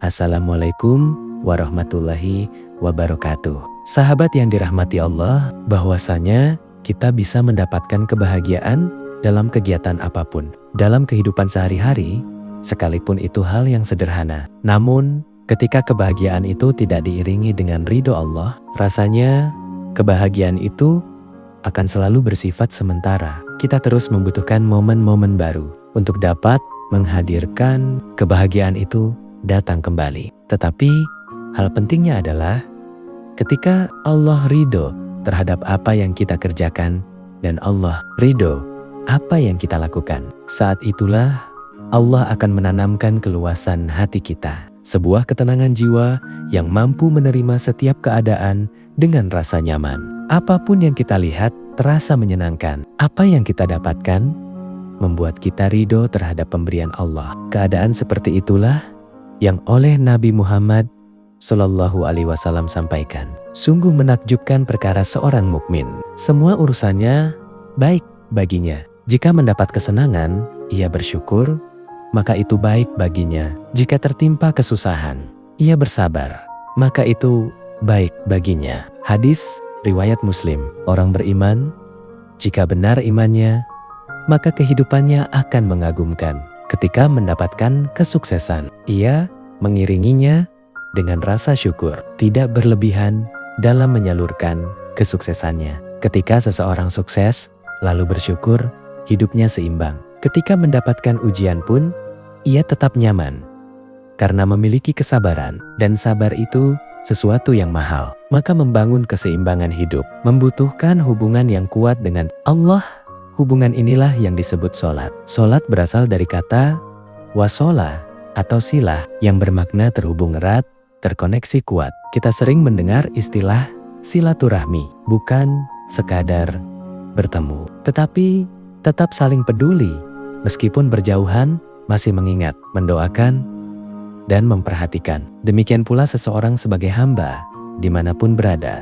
Assalamualaikum warahmatullahi wabarakatuh. Sahabat yang dirahmati Allah, bahwasanya kita bisa mendapatkan kebahagiaan dalam kegiatan apapun, dalam kehidupan sehari-hari, sekalipun itu hal yang sederhana. Namun, ketika kebahagiaan itu tidak diiringi dengan ridho Allah, rasanya kebahagiaan itu akan selalu bersifat sementara. Kita terus membutuhkan momen-momen baru untuk dapat menghadirkan kebahagiaan itu datang kembali. Tetapi, hal pentingnya adalah ketika Allah ridho terhadap apa yang kita kerjakan dan Allah ridho apa yang kita lakukan, saat itulah Allah akan menanamkan keluasan hati kita, sebuah ketenangan jiwa yang mampu menerima setiap keadaan dengan rasa nyaman. Apapun yang kita lihat terasa menyenangkan. Apa yang kita dapatkan membuat kita ridho terhadap pemberian Allah. Keadaan seperti itulah yang oleh Nabi Muhammad Sallallahu Alaihi Wasallam sampaikan. Sungguh menakjubkan perkara seorang mukmin. Semua urusannya baik baginya. Jika mendapat kesenangan, ia bersyukur, maka itu baik baginya. Jika tertimpa kesusahan, ia bersabar, maka itu baik baginya. Hadis riwayat Muslim. Orang beriman, jika benar imannya, maka kehidupannya akan mengagumkan. Ketika mendapatkan kesuksesan, ia mengiringinya dengan rasa syukur, tidak berlebihan dalam menyalurkan kesuksesannya. Ketika seseorang sukses, lalu bersyukur, hidupnya seimbang. Ketika mendapatkan ujian pun, ia tetap nyaman, karena memiliki kesabaran, dan sabar itu sesuatu yang mahal. Maka membangun keseimbangan hidup membutuhkan hubungan yang kuat dengan Allah. Hubungan inilah yang disebut sholat. Sholat berasal dari kata wasola atau silah yang bermakna terhubung erat, terkoneksi kuat. Kita sering mendengar istilah silaturahmi, bukan sekadar bertemu, tetapi tetap saling peduli, meskipun berjauhan, masih mengingat, mendoakan, dan memperhatikan. Demikian pula seseorang sebagai hamba, dimanapun berada,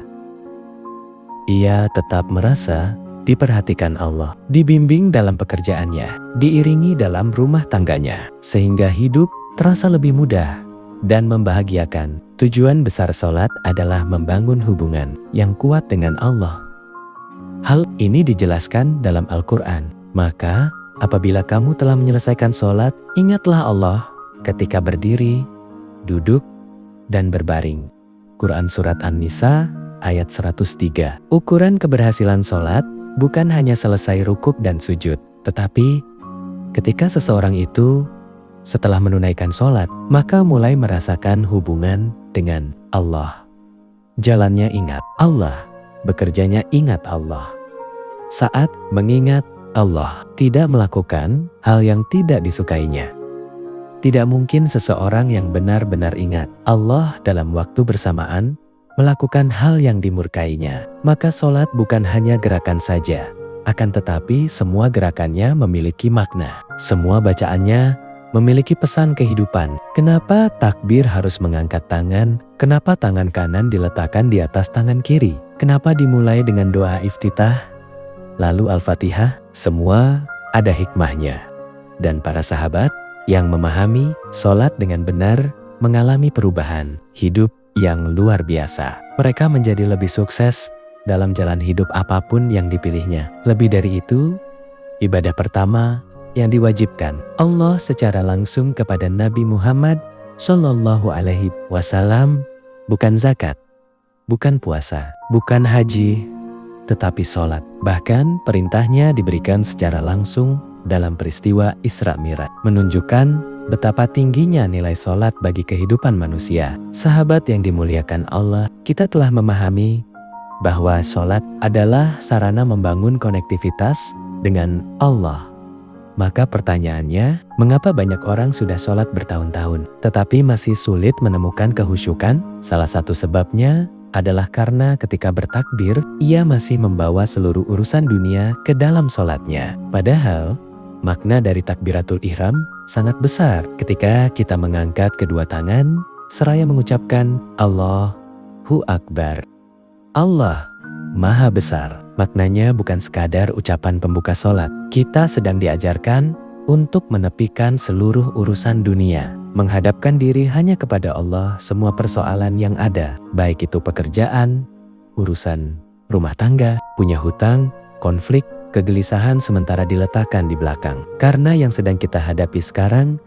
ia tetap merasa diperhatikan Allah, dibimbing dalam pekerjaannya, diiringi dalam rumah tangganya, sehingga hidup terasa lebih mudah dan membahagiakan. Tujuan besar sholat adalah membangun hubungan yang kuat dengan Allah. Hal ini dijelaskan dalam Al-Quran. Maka, apabila kamu telah menyelesaikan sholat, ingatlah Allah ketika berdiri, duduk, dan berbaring. Quran Surat An-Nisa ayat 103. Ukuran keberhasilan sholat bukan hanya selesai rukuk dan sujud, tetapi ketika seseorang itu setelah menunaikan sholat, maka mulai merasakan hubungan dengan Allah. Jalannya ingat Allah, bekerjanya ingat Allah. Saat mengingat Allah, tidak melakukan hal yang tidak disukainya. Tidak mungkin seseorang yang benar-benar ingat Allah dalam waktu bersamaan melakukan hal yang dimurkainya. Maka sholat bukan hanya gerakan saja, akan tetapi semua gerakannya memiliki makna. Semua bacaannya memiliki pesan kehidupan. Kenapa takbir harus mengangkat tangan? Kenapa tangan kanan diletakkan di atas tangan kiri? Kenapa dimulai dengan doa iftitah, lalu Al-Fatihah? Semua ada hikmahnya. Dan para sahabat yang memahami sholat dengan benar mengalami perubahan hidup yang luar biasa. Mereka menjadi lebih sukses dalam jalan hidup apapun yang dipilihnya. Lebih dari itu, ibadah pertama yang diwajibkan Allah secara langsung kepada Nabi Muhammad Sallallahu Alaihi Wasallam bukan zakat, bukan puasa, bukan haji, tetapi sholat. Bahkan perintahnya diberikan secara langsung dalam peristiwa Isra Mi'raj, menunjukkan betapa tingginya nilai sholat bagi kehidupan manusia. Sahabat yang dimuliakan Allah, kita telah memahami bahwa sholat adalah sarana membangun konektivitas dengan Allah. Maka pertanyaannya, mengapa banyak orang sudah sholat bertahun-tahun, tetapi masih sulit menemukan kehusyukan? Salah satu sebabnya adalah karena ketika bertakbir, ia masih membawa seluruh urusan dunia ke dalam sholatnya. Padahal, makna dari takbiratul ihram sangat besar ketika kita mengangkat kedua tangan, seraya mengucapkan Allahu Akbar. Allah Maha Besar. Maknanya bukan sekadar ucapan pembuka sholat. Kita sedang diajarkan untuk menepikan seluruh urusan dunia, menghadapkan diri hanya kepada Allah. Semua persoalan yang ada, baik itu pekerjaan, urusan rumah tangga, punya hutang, konflik, kegelisahan sementara diletakkan di belakang. Karena yang sedang kita hadapi sekarang,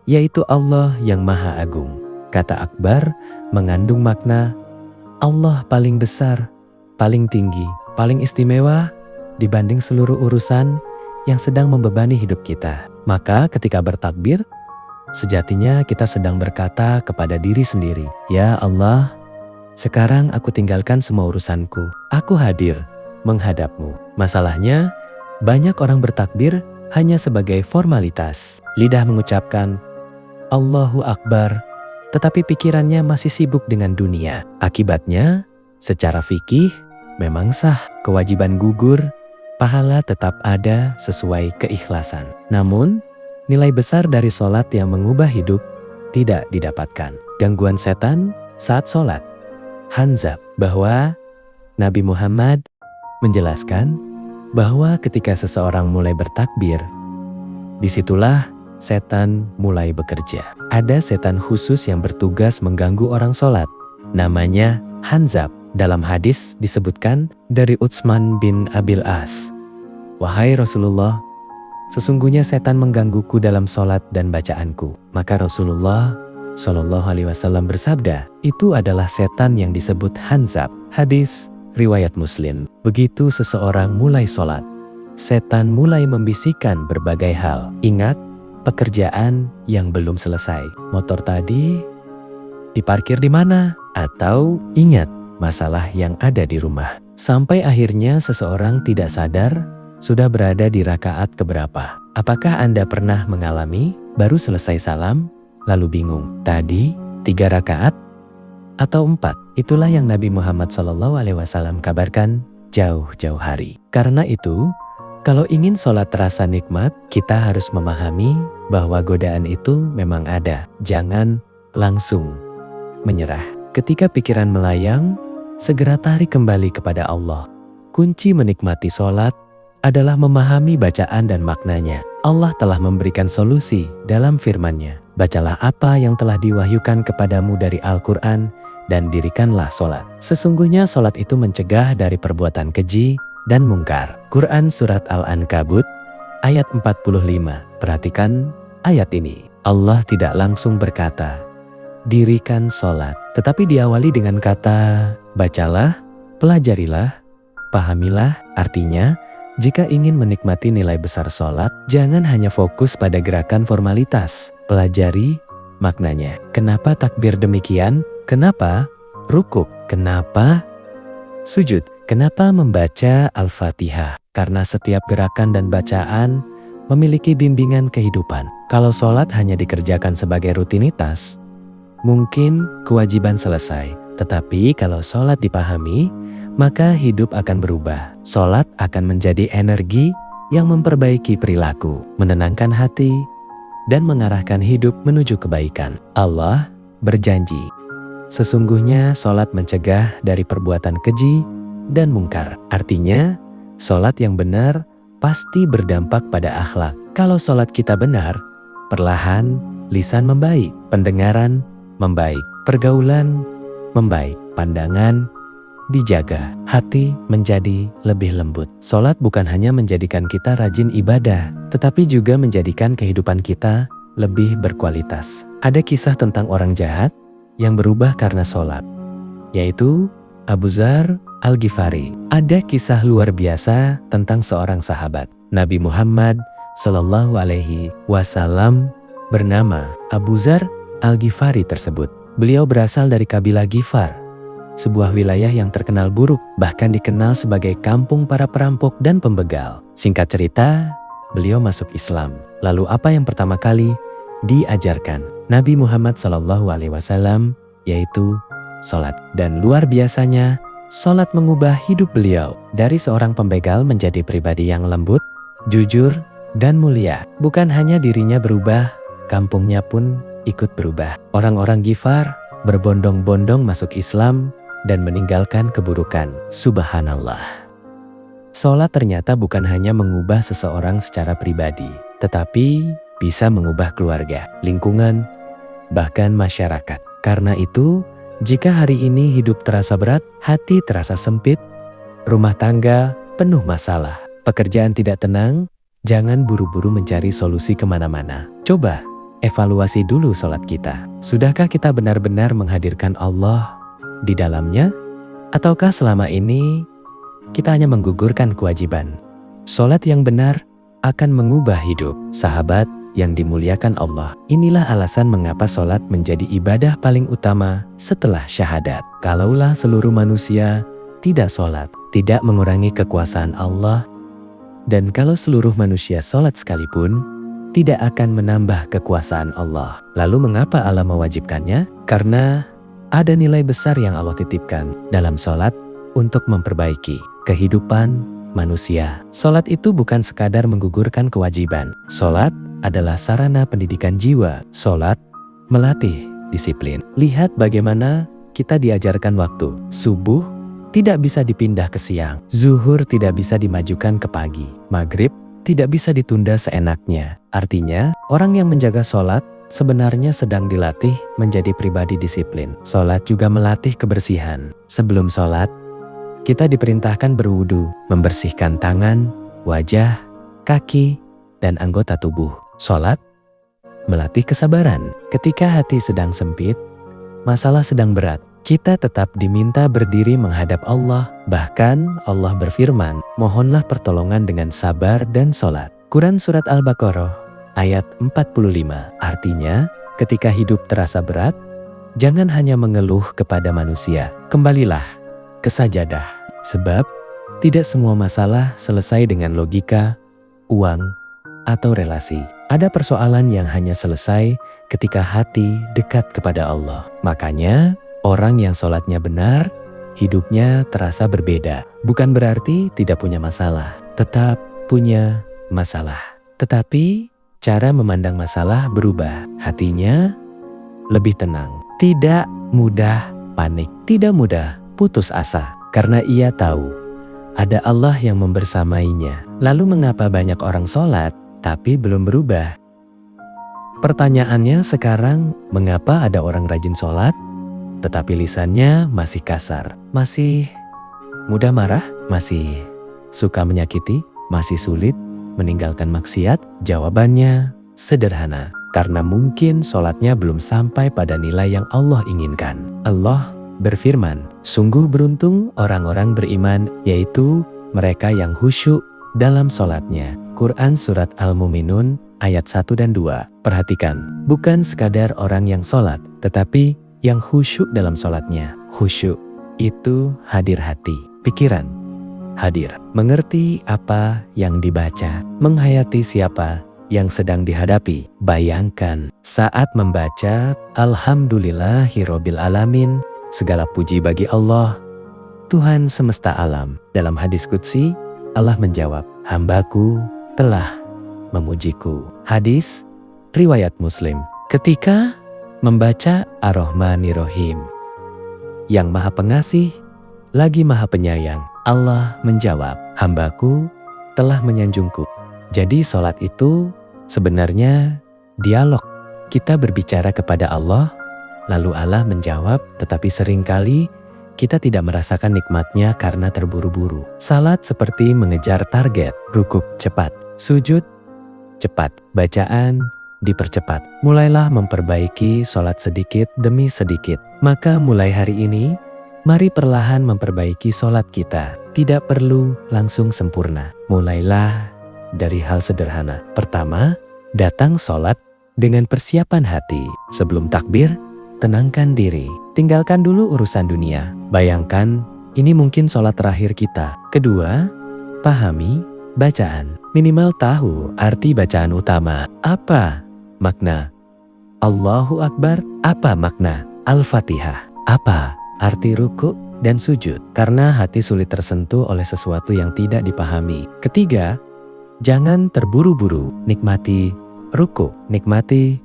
yaitu Allah yang Maha Agung. Kata akbar mengandung makna Allah paling besar, paling tinggi, paling istimewa dibanding seluruh urusan yang sedang membebani hidup kita. Maka ketika bertakbir, sejatinya kita sedang berkata kepada diri sendiri, "Ya Allah, sekarang aku tinggalkan semua urusanku. Aku hadir menghadapmu." Masalahnya, banyak orang bertakbir hanya sebagai formalitas. Lidah mengucapkan, "Allahu Akbar," tetapi pikirannya masih sibuk dengan dunia. Akibatnya, secara fikih memang sah, kewajiban gugur, pahala tetap ada sesuai keikhlasan. Namun, nilai besar dari sholat yang mengubah hidup tidak didapatkan. Gangguan setan saat sholat. Hanzab, bahwa Nabi Muhammad menjelaskan bahwa ketika seseorang mulai bertakbir, disitulah setan mulai bekerja. Ada setan khusus yang bertugas mengganggu orang sholat. Namanya Hanzab. Dalam hadis disebutkan dari Utsman bin Abil As, "Wahai Rasulullah, sesungguhnya setan menggangguku dalam sholat dan bacaanku." Maka Rasulullah Shallallahu Alaihi Wasallam bersabda, "Itu adalah setan yang disebut Hanzab." Hadis riwayat Muslim. Begitu seseorang mulai sholat, setan mulai membisikkan berbagai hal. Ingat, pekerjaan yang belum selesai. Motor tadi diparkir di mana? Atau ingat masalah yang ada di rumah. Sampai akhirnya seseorang tidak sadar sudah berada di rakaat keberapa. Apakah Anda pernah mengalami baru selesai salam lalu bingung, tadi 3 rakaat atau 4? Itulah yang Nabi Muhammad SAW kabarkan jauh-jauh hari. Karena itu, kalau ingin sholat terasa nikmat, kita harus memahami bahwa godaan itu memang ada. Jangan langsung menyerah. Ketika pikiran melayang, segera tarik kembali kepada Allah. Kunci menikmati sholat adalah memahami bacaan dan maknanya. Allah telah memberikan solusi dalam firman-Nya. Bacalah apa yang telah diwahyukan kepadamu dari Al-Quran dan dirikanlah sholat. Sesungguhnya sholat itu mencegah dari perbuatan keji dan mungkar. Quran Surat Al-Ankabut ayat 45. Perhatikan ayat ini. Allah tidak langsung berkata, "Dirikan sholat," tetapi diawali dengan kata, "Bacalah, pelajarilah, pahamilah." Artinya, jika ingin menikmati nilai besar sholat, jangan hanya fokus pada gerakan formalitas. Pelajari maknanya. Kenapa takbir demikian? Kenapa rukuk? Kenapa sujud? Kenapa membaca Al-Fatihah? Karena setiap gerakan dan bacaan memiliki bimbingan kehidupan. Kalau sholat hanya dikerjakan sebagai rutinitas, mungkin kewajiban selesai. Tetapi kalau sholat dipahami, maka hidup akan berubah. Sholat akan menjadi energi yang memperbaiki perilaku, menenangkan hati, dan mengarahkan hidup menuju kebaikan. Allah berjanji, sesungguhnya sholat mencegah dari perbuatan keji dan mungkar. Artinya, sholat yang benar pasti berdampak pada akhlak. Kalau sholat kita benar, perlahan lisan membaik, pendengaran membaik, pergaulan membaik, pandangan dijaga, hati menjadi lebih lembut. Sholat bukan hanya menjadikan kita rajin ibadah, tetapi juga menjadikan kehidupan kita lebih berkualitas. Ada kisah tentang orang jahat yang berubah karena sholat, yaitu Abu Dzar Al-Ghifari. Ada kisah luar biasa tentang seorang sahabat Nabi Muhammad Sallallahu Alaihi Wasallam bernama Abu Dzar Al-Ghifari tersebut. Beliau berasal dari kabilah Ghifar, sebuah wilayah yang terkenal buruk, bahkan dikenal sebagai kampung para perampok dan pembegal. Singkat cerita, beliau masuk Islam. Lalu apa yang pertama kali diajarkan Nabi Muhammad SAW, yaitu sholat. Dan luar biasanya, sholat mengubah hidup beliau dari seorang pembegal menjadi pribadi yang lembut, jujur, dan mulia. Bukan hanya dirinya berubah, kampungnya pun ikut berubah. Orang-orang Ghifar berbondong-bondong masuk Islam dan meninggalkan keburukan. Subhanallah. Sholat ternyata bukan hanya mengubah seseorang secara pribadi, tetapi bisa mengubah keluarga, lingkungan, bahkan masyarakat. Karena itu, jika hari ini hidup terasa berat, hati terasa sempit, rumah tangga penuh masalah, pekerjaan tidak tenang, jangan buru-buru mencari solusi kemana-mana. Coba evaluasi dulu sholat kita. Sudahkah kita benar-benar menghadirkan Allah di dalamnya? Ataukah selama ini kita hanya menggugurkan kewajiban? Sholat yang benar akan mengubah hidup. Sahabat yang dimuliakan Allah, inilah alasan mengapa sholat menjadi ibadah paling utama setelah syahadat. Kalaulah seluruh manusia tidak sholat, tidak mengurangi kekuasaan Allah, dan kalau seluruh manusia sholat sekalipun, tidak akan menambah kekuasaan Allah. Lalu mengapa Allah mewajibkannya? Karena ada nilai besar yang Allah titipkan dalam sholat untuk memperbaiki kehidupan manusia. Sholat itu bukan sekadar menggugurkan kewajiban. Sholat adalah sarana pendidikan jiwa. Sholat melatih disiplin. Lihat bagaimana kita diajarkan waktu. Subuh tidak bisa dipindah ke siang. Zuhur tidak bisa dimajukan ke pagi. Maghrib tidak bisa ditunda seenaknya. Artinya, orang yang menjaga sholat sebenarnya sedang dilatih menjadi pribadi disiplin. Sholat juga melatih kebersihan. Sebelum sholat, kita diperintahkan berwudu, membersihkan tangan, wajah, kaki, dan anggota tubuh. Sholat melatih kesabaran. Ketika hati sedang sempit, masalah sedang berat, kita tetap diminta berdiri menghadap Allah. Bahkan Allah berfirman, mohonlah pertolongan dengan sabar dan sholat. Quran Surat Al-Baqarah ayat 45. Artinya, ketika hidup terasa berat, jangan hanya mengeluh kepada manusia. Kembalilah ke sajadah. Sebab, tidak semua masalah selesai dengan logika, uang, atau relasi. Ada persoalan yang hanya selesai ketika hati dekat kepada Allah. Makanya, orang yang sholatnya benar, hidupnya terasa berbeda. Bukan berarti tidak punya masalah, tetap punya masalah. Tetapi, cara memandang masalah berubah. Hatinya lebih tenang. Tidak mudah panik, tidak mudah putus asa. Karena ia tahu, ada Allah yang membersamainya. Lalu mengapa banyak orang sholat, tapi belum berubah? Pertanyaannya sekarang, mengapa ada orang rajin sholat, tetapi lisannya masih kasar, masih mudah marah, masih suka menyakiti, masih sulit meninggalkan maksiat? Jawabannya sederhana, karena mungkin sholatnya belum sampai pada nilai yang Allah inginkan. Allah berfirman, sungguh beruntung orang-orang beriman, yaitu mereka yang khusyuk dalam sholatnya. Quran Surat Al-Mu'minun ayat 1 dan 2. Perhatikan, bukan sekadar orang yang sholat, tetapi yang khusyuk dalam sholatnya. Khusyuk itu hadir hati, pikiran hadir, mengerti apa yang dibaca, menghayati siapa yang sedang dihadapi. Bayangkan saat membaca Alhamdulillahirobbil alamin, segala puji bagi Allah, Tuhan semesta alam. Dalam hadis qudsi, Allah menjawab, hambaku telah memujiku. Hadis riwayat Muslim. Ketika membaca Ar-Rahmanir-Rahim, yang maha pengasih lagi maha penyayang, Allah menjawab, hambaku telah menyanjungku. Jadi sholat itu sebenarnya dialog. Kita berbicara kepada Allah, lalu Allah menjawab, tetapi seringkali kita tidak merasakan nikmatnya karena terburu-buru. Salat seperti mengejar target, rukuk cepat, sujud cepat, bacaan dipercepat. Mulailah memperbaiki sholat sedikit demi sedikit. Maka mulai hari ini, mari perlahan memperbaiki sholat kita. Tidak perlu langsung sempurna. Mulailah dari hal sederhana. Pertama, datang sholat dengan persiapan hati. Sebelum takbir, tenangkan diri. Tinggalkan dulu urusan dunia. Bayangkan, ini mungkin sholat terakhir kita. Kedua, pahami bacaan. Minimal tahu arti bacaan utama. Apa makna Allahu Akbar? Apa makna Al-Fatihah? Apa arti ruku dan sujud? Karena hati sulit tersentuh oleh sesuatu yang tidak dipahami. Ketiga, jangan terburu-buru. Nikmati ruku, nikmati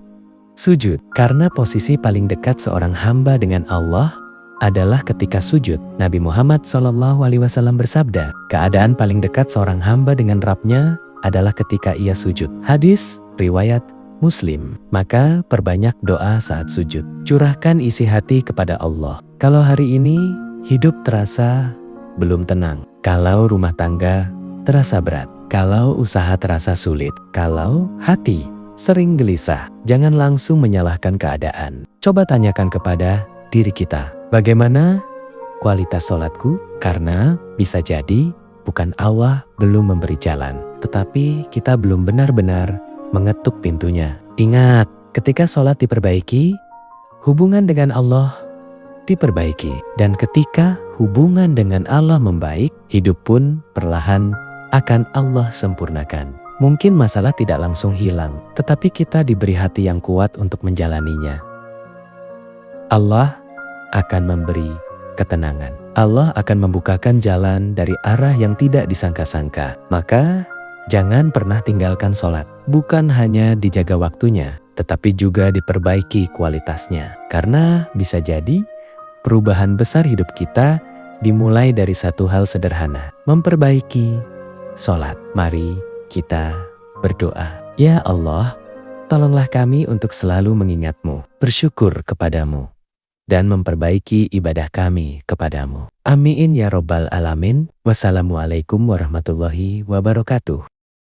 sujud. Karena posisi paling dekat seorang hamba dengan Allah adalah ketika sujud. Nabi Muhammad SAW bersabda, keadaan paling dekat seorang hamba dengan Rabb-Nya adalah ketika ia sujud. Hadis riwayat Muslim. Maka perbanyak doa saat sujud. Curahkan isi hati kepada Allah. Kalau hari ini hidup terasa belum tenang, kalau rumah tangga terasa berat, kalau usaha terasa sulit, kalau hati sering gelisah, jangan langsung menyalahkan keadaan. Coba tanyakan kepada diri kita, bagaimana kualitas sholatku? Karena bisa jadi bukan Allah belum memberi jalan, tetapi kita belum benar-benar mengetuk pintunya. Ingat, ketika sholat diperbaiki, hubungan dengan Allah diperbaiki. Dan ketika hubungan dengan Allah membaik, hidup pun perlahan akan Allah sempurnakan. Mungkin masalah tidak langsung hilang, tetapi kita diberi hati yang kuat untuk menjalaninya. Allah akan memberi ketenangan. Allah akan membukakan jalan dari arah yang tidak disangka-sangka. Maka jangan pernah tinggalkan sholat. Bukan hanya dijaga waktunya, tetapi juga diperbaiki kualitasnya. Karena bisa jadi perubahan besar hidup kita dimulai dari satu hal sederhana, memperbaiki sholat. Mari kita berdoa. Ya Allah, tolonglah kami untuk selalu mengingat-Mu, bersyukur kepadamu, dan memperbaiki ibadah kami kepadamu. Amin ya Rabbal Alamin. Wassalamualaikum warahmatullahi wabarakatuh.